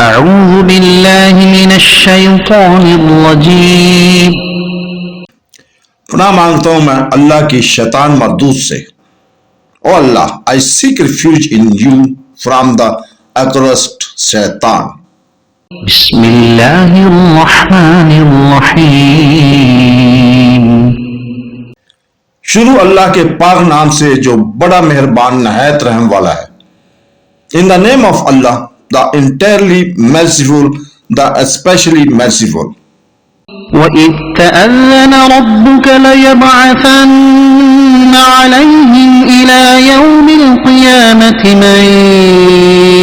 أعوذ بالله من الشيطان الرجيم پناہ مانگتا ہوں میں اللہ کی شیطان مردود سے. او اللہ, I seek refuge in you from the accursed شیطان. بسم الله الرحمن الرحيم. شروع اللہ کے پاک نام سے جو بڑا مہربان نہایت رحم والا ہے. In the name of Allah, the entirely merciful, the especially merciful. وَإِذْ تَأَذَّنَ رَبُّكَ لَيَبْعَثَنَّ عَلَيْهِمْ إِلَى يَوْمِ الْقِيَامَةِ مَنْ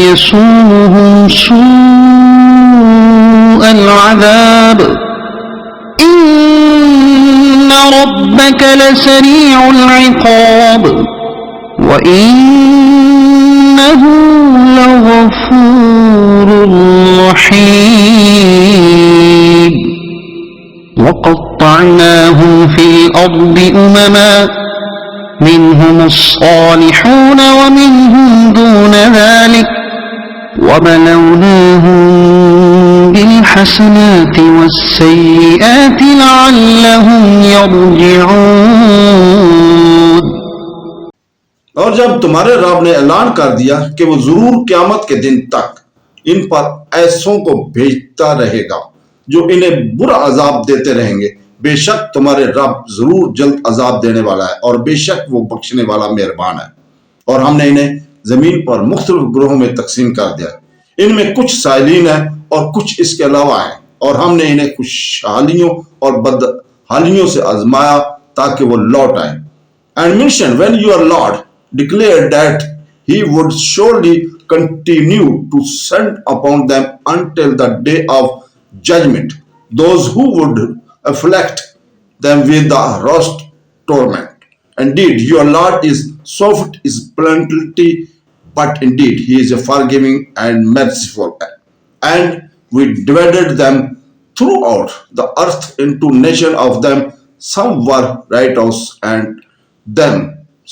يَسُومُهُمْ سُوءَ الْعَذَابِ إِنَّ رَبَّكَ لَسَرِيعُ الْعِقَابِ وَإِنَّهُ لَغَفُورٌ رَحِيمٌ. وَقَطَّعْنَاهُمْ فِي الْأَرْضِ أُمَمًا مِنْهُمُ الصَّالِحُونَ وَمِنْهُمْ دُونَ ذَلِكَ وَبَلَوْنَاهُمْ بِالْحَسَنَاتِ وَالسَّيِّئَاتِ لَعَلَّهُمْ يَرْجِعُونَ. اور جب تمہارے رب نے اعلان کر دیا کہ وہ ضرور قیامت کے دن تک ان پر ایسوں کو بھیجتا رہے گا جو انہیں برا عذاب دیتے رہیں گے، بے شک تمہارے رب ضرور جلد عذاب دینے والا ہے اور بے شک وہ بخشنے والا مہربان ہے. اور ہم نے انہیں زمین پر مختلف گروہوں میں تقسیم کر دیا. ان میں کچھ سائلین ہیں اور کچھ اس کے علاوہ ہیں، اور ہم نے انہیں خوشحالیوں اور بدحالیوں سے آزمایا تاکہ وہ لوٹ آئیں. And mention when your Lord declared that he would surely continue to send upon them until the day of judgment those who would afflict them with the worst torment. Indeed, your Lord is soft, is plenty, but indeed he is forgiving and merciful. And we divided them throughout the earth into nations of them. Some were righteous and them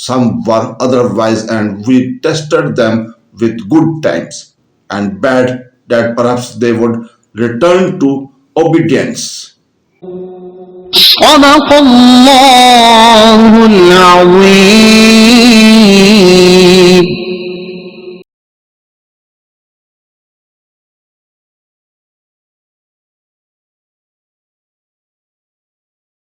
some were otherwise, and we tested them with good times and bad, that perhaps they would return to obedience. صدق الله العظيم.